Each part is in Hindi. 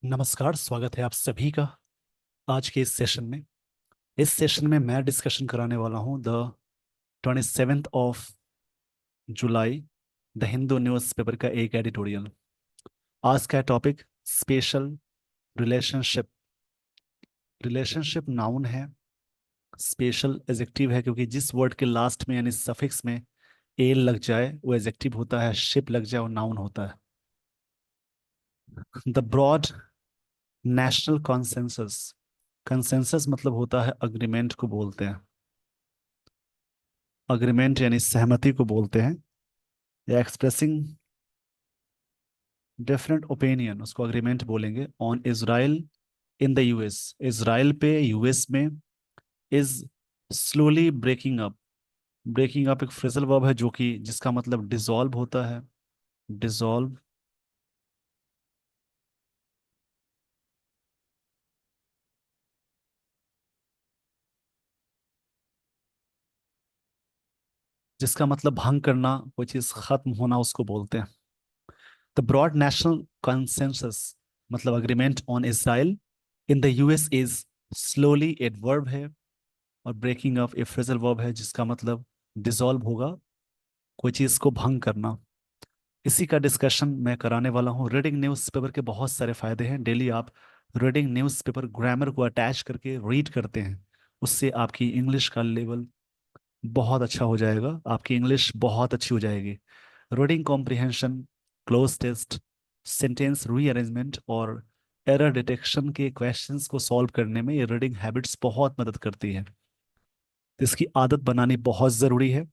नमस्कार, स्वागत है आप सभी का आज के इस सेशन में मैं डिस्कशन कराने वाला हूं the 27th of July the Hindu newspaper का एक एडिटोरियल। आज का topic special relationship. Relationship noun है, स्पेशल एजेक्टिव है, क्योंकि जिस वर्ड के लास्ट में यानी सफिक्स में एल लग जाए वो एजेक्टिव होता है, शिप लग जाए वो नाउन होता है। The broad national consensus. Consensus मतलब होता है अग्रीमेंट को बोलते हैं। अग्रीमेंट यानी सहमति को बोलते हैं, या एक्सप्रेसिंग डिफरेंट ओपिनियन उसको अग्रीमेंट बोलेंगे। On Israel in the US, Israel पे यूएस में। Is slowly breaking up. Breaking up एक फ्रेजल वर्ब है जो कि जिसका मतलब डिसॉल्व होता है। डिसॉल्व, जिसका मतलब भंग करना, कोई चीज खत्म होना, उसको बोलते हैं। द ब्रॉड नेशनल कंसेंसस मतलब agreement on Israel in the US is slowly एक वर्ब है, और ब्रेकिंग अप ए फ्रेजल वर्ब है जिसका मतलब डिसॉल्व होगा, कोई चीज को भंग करना। इसी का डिस्कशन मैं कराने वाला हूँ। रीडिंग न्यूज़पेपर के बहुत सारे फायदे हैं। डेली आप रीडिंग न्यूज़पेपर ग्रामर को अटैच करके रीड करते हैं, उससे आपकी इंग्लिश का लेवल बहुत अच्छा हो जाएगा, आपकी इंग्लिश बहुत अच्छी हो जाएगी। Reading comprehension, cloze test, sentence rearrangement और एरर डिटेक्शन के क्वेश्चंस को सॉल्व करने में ये रीडिंग हैबिट्स बहुत मदद करती है। तो इसकी आदत बनानी बहुत ज़रूरी है।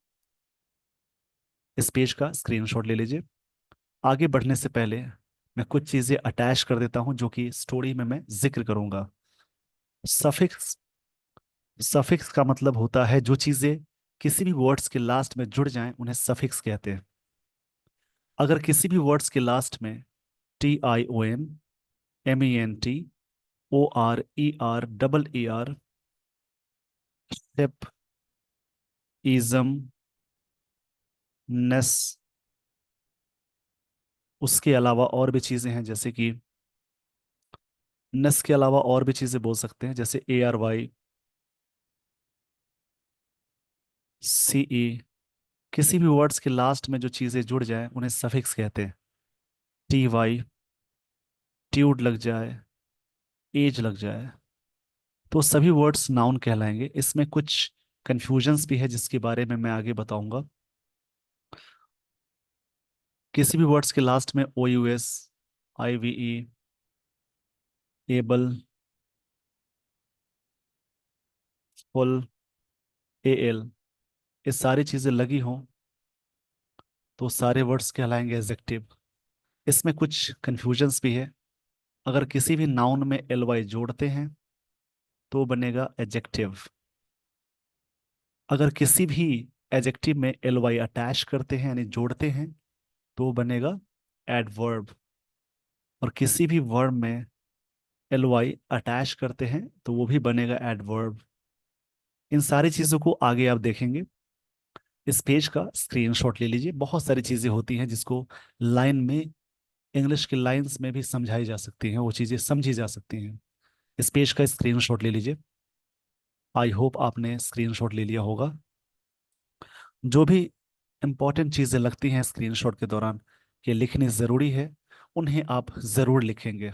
इस पेज का स्क्रीनशॉट ले लीजिए। आगे बढ़ने से पहले मैं कुछ चीजें अटैच कर देता हूं जो कि स्टोरी में मैं जिक्र करूंगा। सफिक्स। सफिक्स का मतलब होता है जो चीजें किसी भी वर्ड्स के लास्ट में जुड़ जाएं उन्हें सफिक्स कहते हैं। अगर किसी भी वर्ड्स के लास्ट में TION, MENT, ORER, SEP, ism, ness, उसके अलावा और भी चीजें हैं, जैसे कि नेस के अलावा और भी चीजें बोल सकते हैं, जैसे ARYCE। किसी भी वर्ड्स के लास्ट में जो चीजें जुड़ जाए उन्हें सफिक्स कहते हैं। TY, ट्यूड लग जाए, एज लग जाए, तो सभी वर्ड्स नाउन कहलाएंगे। इसमें कुछ कंफ्यूजन्स भी है जिसके बारे में मैं आगे बताऊंगा। किसी भी वर्ड्स के लास्ट में OUS, IVE, able, full, AL, ये सारी चीजें लगी हों तो सारे वर्ड्स कहलाएंगे एडजेक्टिव। इसमें कुछ कंफ्यूजन्स भी है। अगर किसी भी नाउन में LY जोड़ते हैं तो बनेगा एडजेक्टिव। अगर किसी भी एडजेक्टिव में LY अटैच करते हैं यानी जोड़ते हैं तो बनेगा एडवर्ब। और किसी भी वर्ब में LY अटैच करते हैं तो वो भी बनेगा एडवर्ब। इन सारी चीज़ों को आगे आप देखेंगे। इस पेज का स्क्रीनशॉट ले लीजिए। बहुत सारी चीज़ें होती हैं जिसको लाइन में, इंग्लिश के लाइंस में भी समझाई जा सकती हैं, वो चीज़ें समझी जा सकती हैं। इस पेज का स्क्रीनशॉट ले लीजिए। आई होप आपने स्क्रीनशॉट ले लिया होगा। जो भी इंपॉर्टेंट चीज़ें लगती हैं स्क्रीनशॉट के दौरान कि लिखनी ज़रूरी है, उन्हें आप ज़रूर लिखेंगे।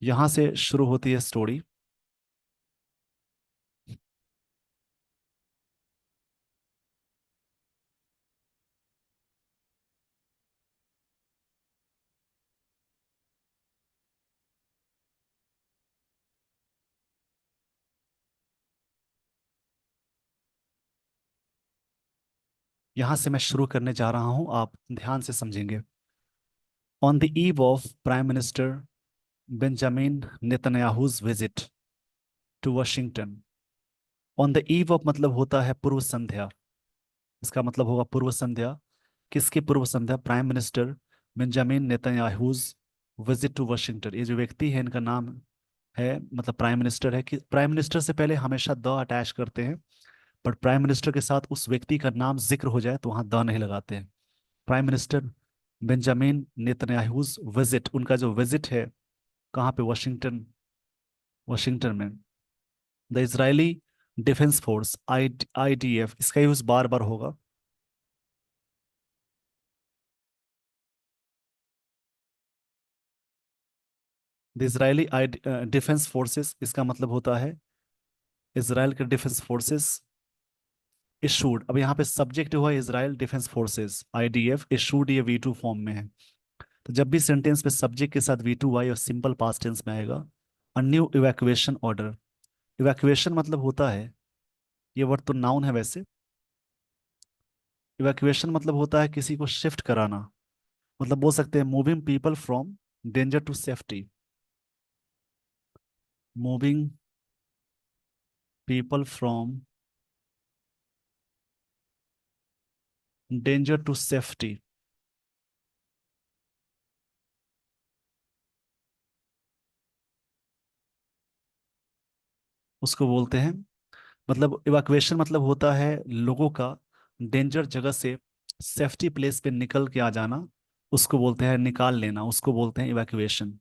यहाँ से शुरू होती है स्टोरी। यहाँ से मैं शुरू करने जा रहा हूँ, आप ध्यान से समझेंगे। On the eve of prime minister Benjamin Netanyahu's visit to Washington. On the eve of मतलब होता है पूर्व संध्या। इसका मतलब होगा पूर्व संध्या। किसकी पूर्व संध्या? Prime minister Benjamin Netanyahu's visit to Washington. ये जो व्यक्ति है इनका नाम है, मतलब प्राइम मिनिस्टर है। कि प्राइम मिनिस्टर से पहले हमेशा द अटैच करते हैं, बट प्राइम मिनिस्टर के साथ उस व्यक्ति का नाम जिक्र हो जाए तो वहां द नहीं लगाते हैं। Prime minister Benjamin Netanyahu's visit, उनका जो विजिट है कहाँ पे, वाशिंगटन, वाशिंगटन में। The Israeli defence force, IDF, इसका यूज बार बार होगा। द इजरायली डिफेंस फोर्सेस, इसका मतलब होता है इसराइल के डिफेंस फोर्सेस इशूड। अब यहाँ पे सब्जेक्ट हुआ Israel defence forces, IDF, issued, ये वी टू फॉर्म में है। तो जब भी सेंटेंस में सब्जेक्ट के साथ वी टू आए और सिंपल पास्ट टेंस में आएगा, a new evacuation order. Evacuation मतलब होता है, ये वर्ड तो नाउन है वैसे। इवैक्यूएशन मतलब होता है किसी को शिफ्ट कराना, मतलब बोल सकते हैं moving people from danger to safety, moving people from danger to safety, उसको बोलते हैं। मतलब इवैक्यूएशन मतलब होता है लोगों का डेंजर जगह से सेफ्टी प्लेस पे निकल के आ जाना, उसको बोलते हैं निकाल लेना, उसको बोलते हैं इवैक्यूएशन।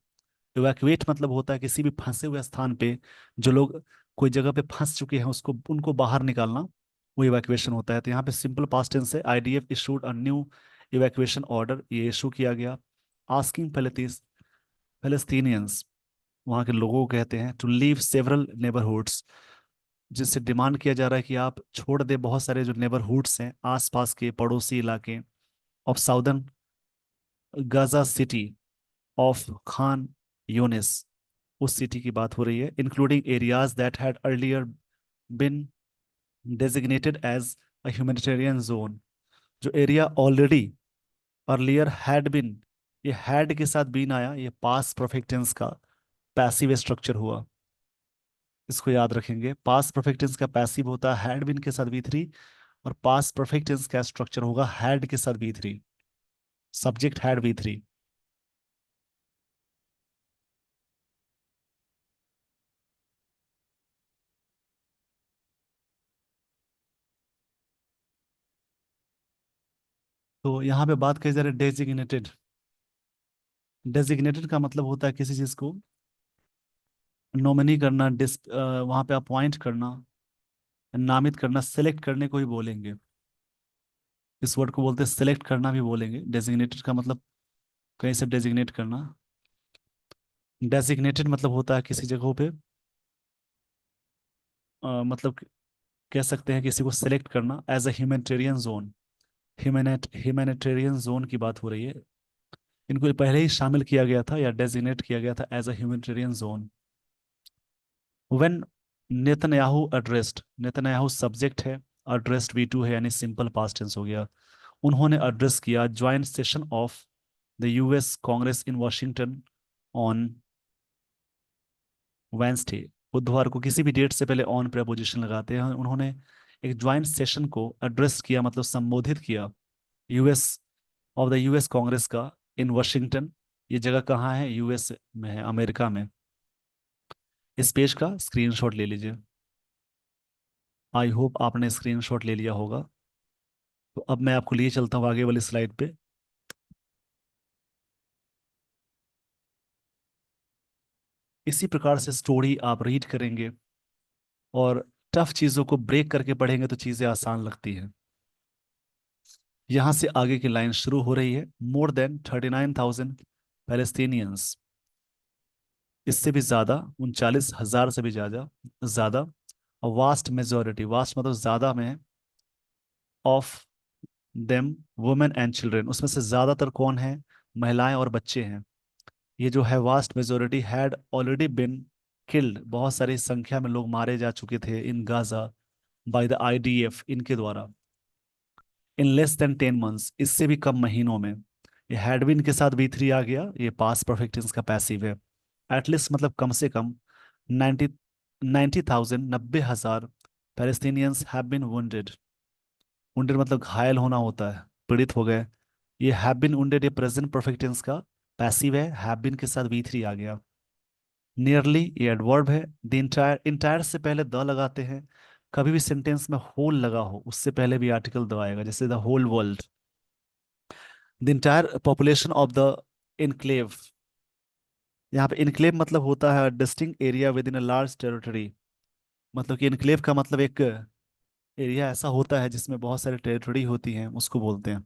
इवैक्यूएट मतलब होता है किसी भी फंसे हुए स्थान पे जो लोग कोई जगह पे फंस चुके हैं उसको, उनको बाहर निकालना, वो इवैक्यूएशन होता है। तो यहाँ पे सिंपल पास्ट टेंस है, IDF issued a new evacuation order, ये इशू किया गया। आस्किंग पैलेस्टीनियंस, वहाँ के लोगों को कहते हैं, टू लीव सेवरल नेबरहुड्स, जिससे डिमांड किया जा रहा है कि आप छोड़ दे बहुत सारे जो नेबरहुड्स हैं, आसपास के पड़ोसी इलाके, of southern Gaza city, of Khan Younis, उस सिटी की बात हो रही है, including areas that had earlier been designated as a humanitarian zone. जो area already earlier had been, ये हैड के साथ बीन आया, ये पास परफेक्ट टेंस का पैसिव स्ट्रक्चर हुआ, इसको याद रखेंगे। पास परफेक्ट टेंस का पैसिव होता है हैड बिन के साथ बी थ्री, और पास परफेक्ट टेंस का स्ट्रक्चर होगा हैड के साथ B three, subject had B three. तो यहाँ पे बात कही जा रही है डेजिग्नेटेड। डेजिग्नेटेड का मतलब होता है किसी चीज को नॉमिनी करना, वहां पे अपॉइंट करना, नामित करना, सेलेक्ट करने को ही बोलेंगे। इस वर्ड को बोलते हैं सेलेक्ट करना भी बोलेंगे। डेजिग्नेटेड का मतलब कहीं से डेजिग्नेट करना। डेजिग्नेटेड मतलब होता है किसी जगहों पे मतलब कह सकते हैं किसी को सेलेक्ट करना as a humanitarian zone. Humanitarian zone की बात हो रही है, इनको पहले ही शामिल किया गया था या डेजिग्नेट किया गया था as a humanitarian zone. When Netanyahu addressed, Netanyahu subject है, एड्रेस्ड वी टू है, यानी सिंपल पास्ट टेंस हो गया। उन्होंने एड्रेस किया joint session of the US Congress in Washington on Wednesday, बुधवार को, किसी भी डेट से पहले ऑन प्रेपोजिशन लगाते हैं। उन्होंने एक ज्वाइंट सेशन को एड्रेस किया, मतलब संबोधित किया, US of the US Congress का, इन वॉशिंगटन, ये जगह कहाँ है, यूएस में है, अमेरिका में। इस पेज का स्क्रीनशॉट ले लीजिए। आई होप आपने स्क्रीनशॉट ले लिया होगा। तो अब मैं आपको लिए चलता हूँ आगे वाली स्लाइड पे। इसी प्रकार से स्टोरी आप रीड करेंगे और टफ चीज़ों को ब्रेक करके पढ़ेंगे तो चीज़ें आसान लगती हैं। यहाँ से आगे की लाइन शुरू हो रही है, मोर देन 39,000 पैलेस्टीनियंस, इससे भी ज्यादा, 39,000 से भी ज्यादा, ज्यादा, वास्ट मेजोरिटी, वास्ट मतलब ज्यादा में, of them women and children, उसमें से ज्यादातर कौन है, महिलाएं और बच्चे हैं। ये जो है vast majority had already been killed, बहुत सारी संख्या में लोग मारे जा चुके थे in Gaza by the IDF, इनके द्वारा, इन लेस देन 10 मंथ्स, इससे भी कम महीनों में। ये हैडबिन के साथ बी थ्री आ गया, ये पास परफेक्ट टेंस का पैसिव है। एटलीस्ट मतलब कम से कम 90,000, 90,000 Palestinians have been wounded. Wounded मतलब घायल होना होता है, पीड़ित हो गए। ये हैव बीन वुंडेड, ये प्रेजेंट परफेक्ट टेंस का पैसिव है, हैव बीन के साथ बी थ्री आ गया। नियरली, ये एडवर्ब है। द इंटायर, इंटायर से पहले द लगाते हैं। कभी भी सेंटेंस में होल लगा हो उससे पहले भी आर्टिकल द आएगा, जैसे the whole world. The entire population of the enclave. यहाँ पे इनक्लेव मतलब होता है distinct area within a large territory. मतलब कि इनक्लेव का मतलब एक एरिया ऐसा होता है जिसमें बहुत सारी टेरिटरी होती हैं, उसको बोलते हैं।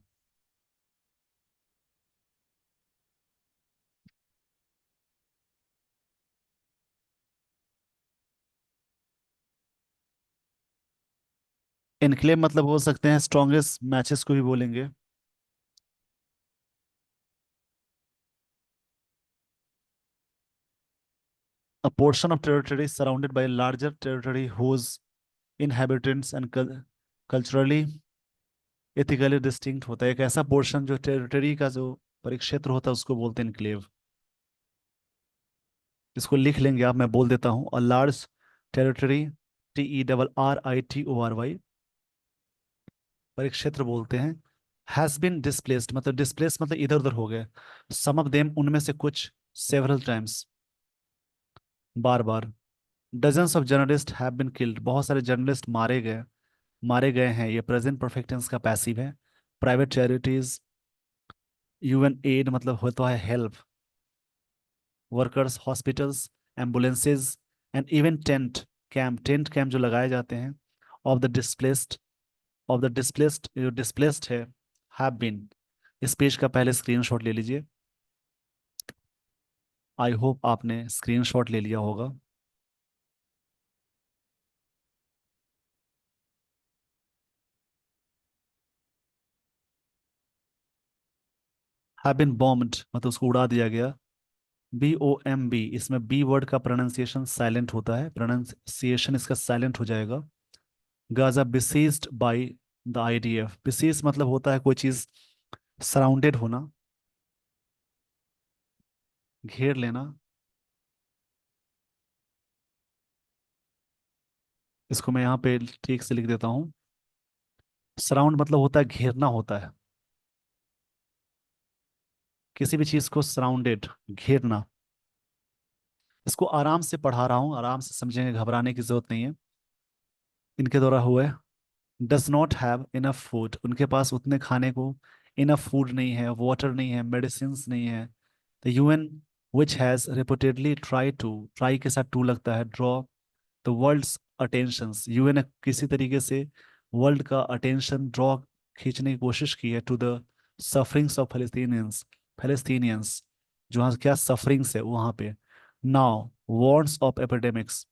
इनक्लेव मतलब बोल सकते हैं स्ट्रॉन्गेस्ट मैचेस को भी बोलेंगे। A portion of territory surrounded by a larger territory whose inhabitants and culturally ethically distinct होता है। एक ऐसा पोर्शन जो टेरिटरी का जो परिक्षेत्र होता है उसको बोलते हैं इनक्लेव। इसको लिख लेंगे आप, मैं बोल देता हूँ। अ लार्ज टेरिटरी, TERRITORY, परिक्षेत्र बोलते हैं। हैज बीन डिस्प्लेस्ड मतलब डिस्प्लेस मतलब इधर उधर हो गए। सम ऑफ देम उनमें से कुछ, सेवरल टाइम्स बार बार। Dozens of journalist have been killed, बहुत सारे जर्नलिस्ट मारे गए हैं। ये प्रेजेंट परफेक्ट टेंस का पैसिव है। प्राइवेट चैरिटीज, यूएन एड मतलब होता है help. Workers, hospitals, ambulances, and even tent camp जो लगाए जाते हैं। ऑफ द डिस्प्लेस्ड, जो डिस्प्लेस्ड है, हैव बीन। इस पेज का पहले स्क्रीनशॉट ले लीजिए। आई होप आपने स्क्रीनशॉट ले लिया होगा। हैव बीन बॉम्ब्ड मतलब उसको उड़ा दिया गया। BOMB, इसमें बी वर्ड का प्रोनाउंसिएशन साइलेंट होता है, प्रोनाउंसिएशन इसका साइलेंट हो जाएगा। Gaza besieged by the IDF, बिसीज मतलब होता है कोई चीज सराउंडेड होना, घेर लेना। इसको मैं यहाँ पे ठीक से लिख देता हूँ। सराउंड मतलब होता है घेरना होता है, किसी भी चीज को सराउंडेड, घेरना। इसको आराम से पढ़ा रहा हूँ, आराम से समझेंगे, घबराने की जरूरत नहीं है। इनके द्वारा हुआ है। Does not have enough food, उनके पास उतने खाने को इनफ फूड नहीं है, वाटर नहीं है, मेडिसिन नहीं है। The UN which has reportedly try के साथ टू लगता है, draw the world's attentions, UN ने किसी तरीके से वर्ल्ड का अटेंशन ड्रॉ, खींचने की कोशिश की है टू द सफरिंग्स ऑफ फैलेस्तीनियंस, जहाँ क्या सफरिंग्स है वहाँ पे। नाउ वार्न्स ऑफ एपिडेमिक्स,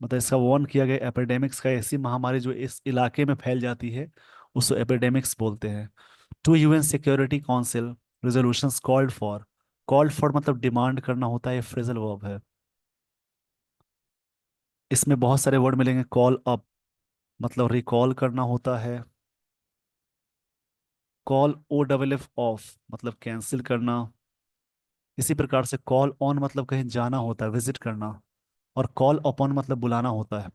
मतलब इसका वार्न किया गया एपिडेमिक्स का, ऐसी महामारी जो इस इलाके में फैल जाती है उसको एपिडेमिक्स बोलते हैं। Two UN Security Council resolutions called for मतलब डिमांड करना होता है, फ्रेजल वर्ब है। इसमें बहुत सारे वर्ड मिलेंगे। कॉल अप मतलब रिकॉल करना होता है। कॉल OFF ऑफ मतलब कैंसिल करना। इसी प्रकार से कॉल ऑन मतलब कहीं जाना होता है, विजिट करना। और कॉल अपॉन मतलब बुलाना होता है।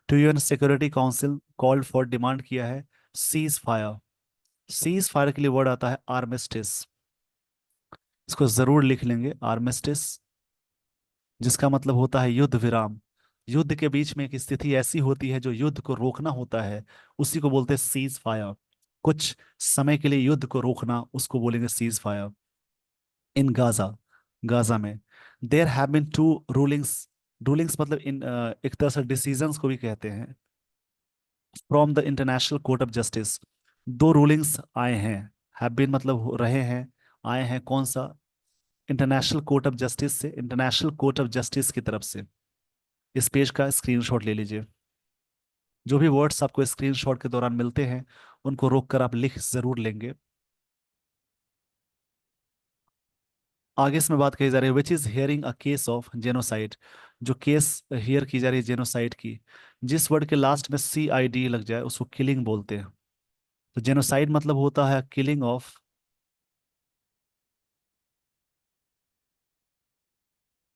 Two UN Security Council called for demand किया है सीज फायर। सीज फायर के लिए वर्ड आता है आर्मिस्टिस। इसको जरूर लिख लेंगे, आर्मिस्टिस, जिसका मतलब होता है युद्ध विराम। युद्ध के बीच में एक स्थिति ऐसी होती है जो युद्ध को रोकना होता है, उसी को बोलते हैं सीज फायर। कुछ समय के लिए युद्ध को रोकना, उसको बोलेंगे ceasefire. In Gaza, Gaza में there have been two rulings. Rulings मतलब इन एक तरह से डिसीजंस को भी कहते हैं। From the international court of justice, दो रूलिंग्स आए हैं। हैव बीन मतलब रहे हैं, आए हैं कौन सा, इंटरनेशनल कोर्ट ऑफ जस्टिस से, इंटरनेशनल कोर्ट ऑफ जस्टिस की तरफ से। इस पेज का स्क्रीनशॉट ले लीजिए। जो भी वर्ड्स आपको स्क्रीनशॉट के दौरान मिलते हैं उनको रोक कर आप लिख जरूर लेंगे। आगे इसमें बात कही जा रही है which is hearing a case of genocide, जो केस हियर की जा रही है जेनोसाइड की। जिस वर्ड के लास्ट में CID लग जाए उसको किलिंग बोलते हैं। तो जेनोसाइड मतलब होता है किलिंग ऑफ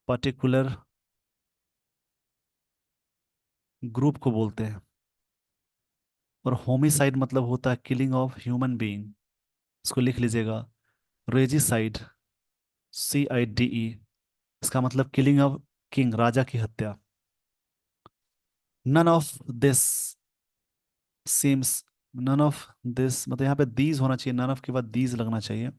पर्टिकुलर ग्रुप को बोलते हैं। और होमिसाइड मतलब होता है किलिंग ऑफ ह्यूमन बीइंग। इसको लिख लीजिएगा। रेजिसाइड, CIDE, इसका मतलब किलिंग ऑफ किंग, राजा की हत्या। None of this seems none of this मतलब यहाँ पे दीज होना चाहिए, नन ऑफ के बाद दीज लगना चाहिए।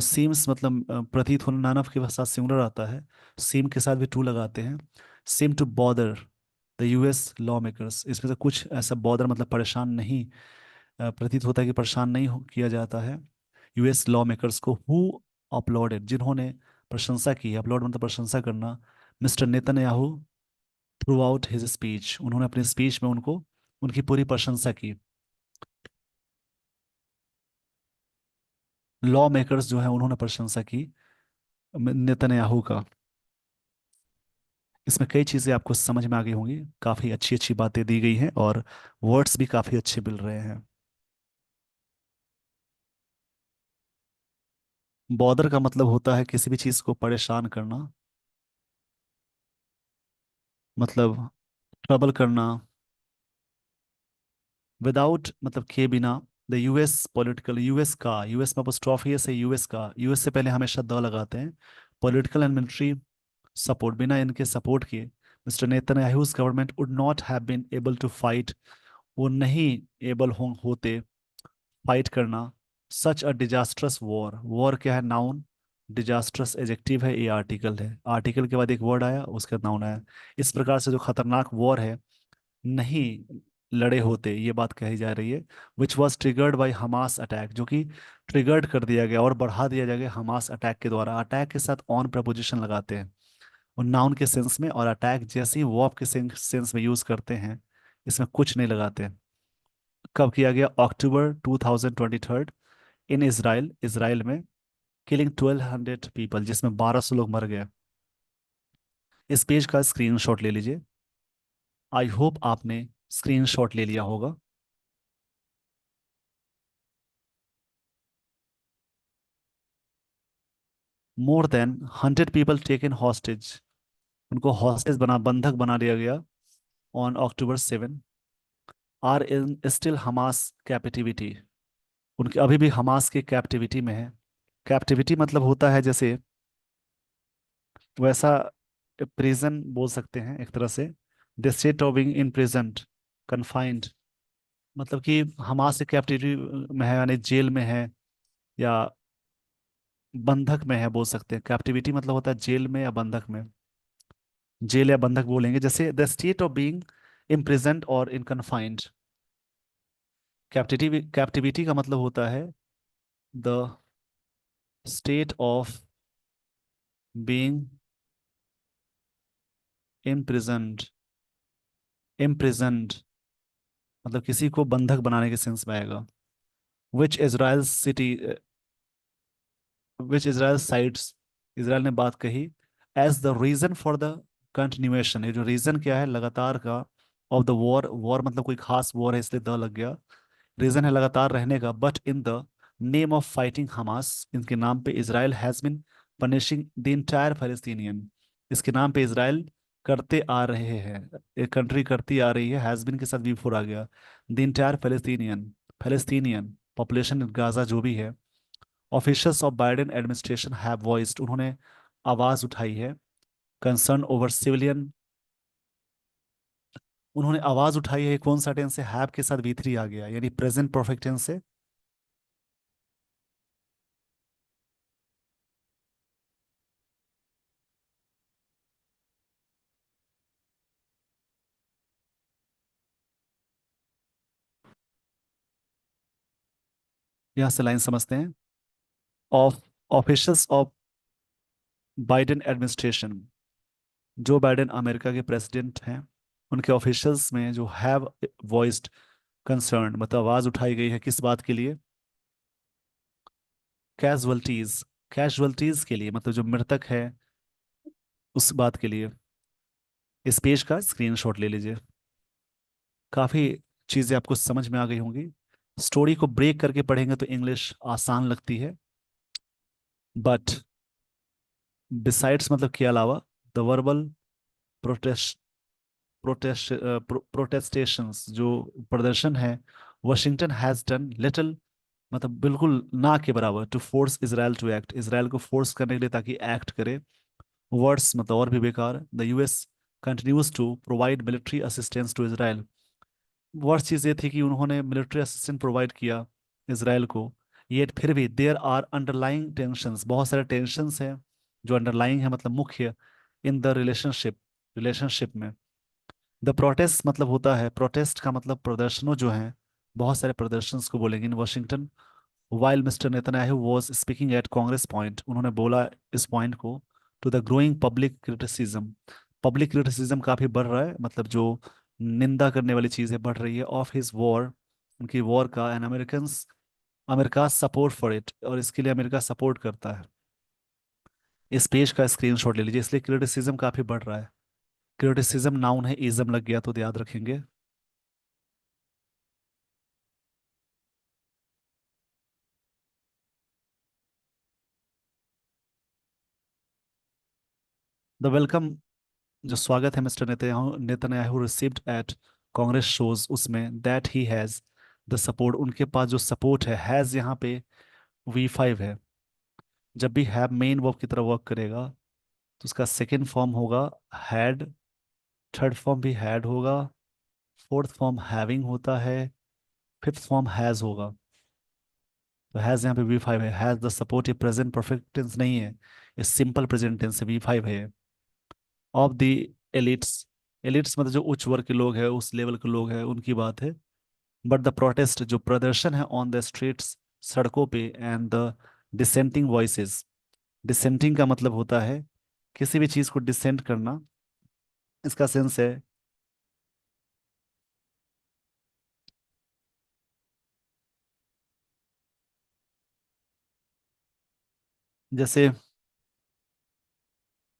सीम्स मतलब प्रतीत होना, नन ऑफ के साथ सिंगुलर आता है, सीम के साथ भी टू लगाते हैं। Seem to bother the US lawmakers, इसमें से कुछ ऐसा बॉदर मतलब परेशान नहीं, प्रतीत होता है कि परेशान नहीं किया जाता है यूएस लॉ मेकर्स को, हु अपलॉडेड जिन्होंने प्रशंसा की, अपलॉड मतलब प्रशंसा करना, mister Netanyahu through out his speech, उन्होंने अपनी स्पीच में उनको उनकी पूरी प्रशंसा की। लॉ मेकर्स जो है उन्होंने प्रशंसा की नेतन्याहू का। इसमें कई चीज़ें आपको समझ में आ गई होंगी, काफ़ी अच्छी अच्छी बातें दी गई हैं और वर्ड्स भी काफ़ी अच्छे मिल रहे हैं। बॉदर का मतलब होता है किसी भी चीज़ को परेशान करना, मतलब ट्रबल करना। विदाउट मतलब के बिना, द यूएस पॉलिटिकल, यूएस का, यूएस में अपोस्ट्रोफी से यूएस का, यूएस से पहले हमेशा द लगाते हैं, पॉलिटिकल एंड मिलिट्री सपोर्ट, बिना इनके सपोर्ट के Mr Netanyahu's government would not have been able to fight, वो नहीं एबल होते फाइट करना such a disastrous war. War क्या है? नाउन। डिजास्ट्रस एजेक्टिव है, ये आर्टिकल है, आर्टिकल के बाद एक वर्ड आया उसका नाउन आया। इस प्रकार से जो खतरनाक वॉर है नहीं लड़े होते, ये बात कही जा रही है। Which was triggered by Hamas attack, जो कि ट्रिगर्ड कर दिया गया और बढ़ा दिया जाएगा हमास अटैक के द्वारा। अटैक के साथ ऑन प्रपोजिशन लगाते हैं और नाउन के सेंस में, और अटैक जैसे ही वर्ब के सेंस में यूज करते हैं, इसमें कुछ नहीं लगाते। कब किया गया? अक्टूबर 2023 इन इसराइल, इसराइल में, किलिंग 1200 पीपल, जिसमें 1200 लोग मर गए। इस पेज का स्क्रीनशॉट ले लीजिए। आई होप आपने स्क्रीनशॉट ले लिया होगा। More than 100 people taken hostage, उनको हॉस्टेज बना, बंधक बना लिया गया on October 7, are in still Hamas captivity, उनके अभी भी हमास की कैप्टिविटी में है। कैप्टिविटी मतलब होता है जैसे वैसा, प्रिजन बोल सकते हैं एक तरह से, the state of being in present, confined, मतलब कि हमास की कैप्टिविटी में है यानी जेल में है या बंधक में है, बोल सकते हैं। कैप्टिविटी मतलब होता है जेल में या बंधक में, जेल या बंधक बोलेंगे, जैसे the state of being imprisoned और इन कन्फाइंड। कैप्टिविटी का मतलब होता है the state of being imprisoned, imprisoned मतलब किसी को बंधक बनाने के सेंस में आएगा। Which Israel city, which Israel cites, Israel ने बात कही, as the reason for the continuation, ये जो रीजन क्या है लगातार का, ऑफ द वॉर, वॉर मतलब कोई खास वॉर है इसलिए द लग गया, रीजन है लगातार रहने का, but in the name of fighting Hamas, इनके नाम पे Israel has been punishing the entire Palestinian, इसके नाम पे इसराइल करते आ रहे हैं, एक कंट्री करती आ रही है, हैज बिन के साथ वी फोर आ गया, द इंटायर फलस्तीनियन, फलस्तीनियन पॉपुलेशन गाजा जो भी है। Officials of Biden administration have voiced, उन्होंने आवाज उठाई है, कंसर्न ओवर सिविलियन, उन्होंने आवाज उठाई है, कौन सा टेंस से? हैव के साथ V3 आ गया, यानी प्रेजेंट परफेक्ट टेंस से। यहाँ से लाइन समझते हैं। Of officials of Biden administration, Joe Biden America के प्रेसिडेंट हैं, उनके ऑफिशियल्स में जो हैव वॉइस्ड कंसर्न मतलब आवाज उठाई गई है, किस बात के लिए? कैजुअलिटीज, कैजुअलिटीज के लिए, मतलब जो मृतक है उस बात के लिए। इस पेज का स्क्रीनशॉट ले लीजिए। काफी चीजें आपको समझ में आ गई होंगी। स्टोरी को ब्रेक करके पढ़ेंगे तो इंग्लिश आसान लगती है, बट बिसाइड्स मतलब के अलावा, द वर्बल प्रोटेस्ट, प्रोटेस्टेशंस जो प्रदर्शन है, वाशिंगटन हैज डन लिटिल मतलब बिल्कुल ना के बराबर, to force Israel to act, Israel को फोर्स करने के लिए ताकि एक्ट करे। वर्ड्स मतलब और भी बेकार, the US continues to provide military assistance to Israel, worst चीज़ ये थी कि उन्होंने मिलिट्री असिस्टेंट प्रोवाइड किया इसराइल को, ये फिर भी देयर आर अंडरलाइंग टेंशंस, बहुत सारे टेंशंस हैं जो अंडरलाइंग है, मतलब मुख्य, इन द रिलेशनशिप में। द प्रोटेस्ट मतलब होता है, प्रोटेस्ट का मतलब प्रदर्शनों जो हैं, बहुत सारे प्रदर्शंस को बोलेंगे in Washington. While mister Netanyahu was speaking at Congress point, उन्होंने बोला इस पॉइंट को, to the growing public criticism काफी बढ़ रहा है, मतलब जो निंदा करने वाली चीजें बढ़ रही है, ऑफ हिज वॉर, उनकी वॉर का, and America support for it, और इसके लिए अमेरिका सपोर्ट करता है। इस पेज का स्क्रीनशॉट ले लीजिए, इसलिए क्रिटिसिज्म काफी बढ़ रहा है। क्रिटिसिज्म नाउन है, इज्म लग गया तो याद रखेंगे। द वेलकम, जो स्वागत है Mr Netanyahu received at Congress shows, उसमें that he has the support, उनके पास जो सपोर्ट है, हैज यहाँ पे V5 है। जब भी हैव मेन वर्ब की तरह वर्क करेगा तो उसका सेकंड फॉर्म होगा हैड, थर्ड फॉर्म भी हैड होगा, फोर्थ फॉर्म हैविंग होता है, फिफ्थ फॉर्म हैज होगा। तो हैज यहाँ पे V5 है, हैज द सपोर्ट, ये प्रेजेंट परफेक्ट टेंस नहीं है, ये सिंपल प्रेजेंट टेंस है, V5 है। ऑफ द एलिट्स, एलिट्स मतलब जो उच्च वर्ग के लोग हैं, उस लेवल के लोग हैं, उनकी बात है। बट द प्रोटेस्ट, जो प्रदर्शन है, ऑन द स्ट्रीट्स, सड़कों पे, and the dissenting voices, dissenting का मतलब होता है किसी भी चीज को डिसेंट करना, इसका सेंस है जैसे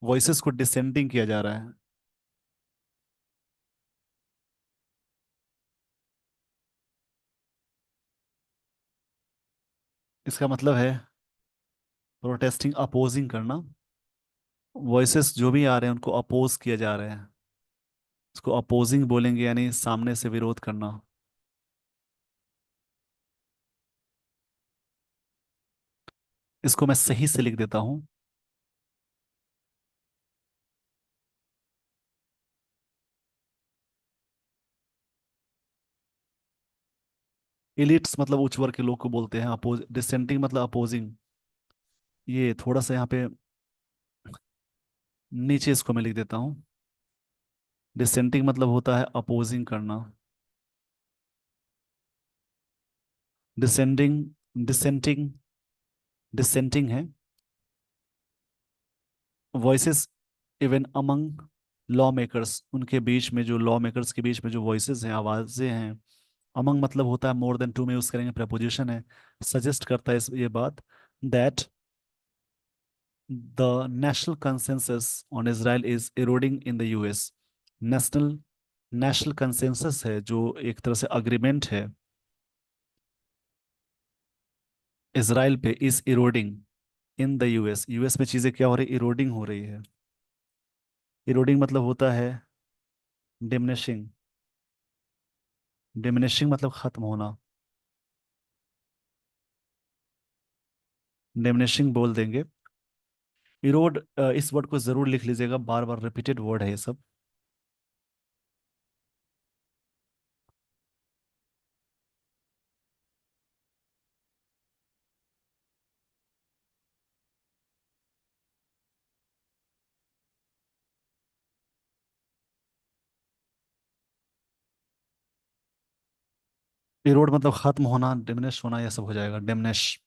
वॉइसेस को डिसेंटिंग किया जा रहा है। इसका मतलब है प्रोटेस्टिंग, अपोजिंग करना, वॉइसेस जो भी आ रहे हैं उनको अपोज किया जा रहा है, इसको अपोजिंग बोलेंगे, यानी सामने से विरोध करना। इसको मैं सही से लिख देता हूँ। इलिट्स मतलब उच्च वर्ग के लोग को बोलते हैं, अपोज, डिसेंटिंग मतलब अपोजिंग। ये थोड़ा सा यहाँ पे नीचे इसको मैं लिख देता हूँ। डिसेंटिंग मतलब होता है अपोजिंग करना। डिसेंडिंग, डिसेंटिंग, डिसेंटिंग है। Voices even among law makers, उनके बीच में, जो लॉ मेकर्स के बीच में जो वॉइसेस हैं, आवाजें हैं। अमंग मतलब होता है मोर देन टू, में यूज करेंगे, प्रपोजिशन है, सजेस्ट करता है ये बात, that the national consensus on Israel is eroding in the US. National national consensus है, जो एक तरह से अग्रीमेंट है इसराइल पे, is eroding in the US, US में चीजें क्या हो रही, इरोडिंग हो रही है। इरोडिंग मतलब होता है डिमिनिशिंग, डिमिनिशिंग मतलब खत्म होना, डिमिनिशिंग बोल देंगे। इरोड, इस वर्ड को जरूर लिख लीजिएगा, बार बार रिपीटेड वर्ड है ये सब। इरोड मतलब खत्म होना, डिमिनिश होना, यह सब हो जाएगा, डिमिनिश।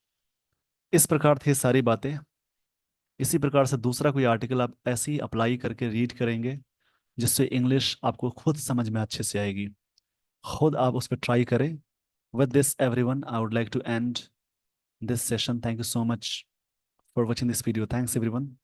इस प्रकार थी सारी बातें। इसी प्रकार से दूसरा कोई आर्टिकल आप ऐसे ही अप्लाई करके रीड करेंगे, जिससे इंग्लिश आपको खुद समझ में अच्छे से आएगी। खुद आप उस पर ट्राई करें। With this everyone, I would like to end this session. Thank you so much for watching this video. Thanks everyone.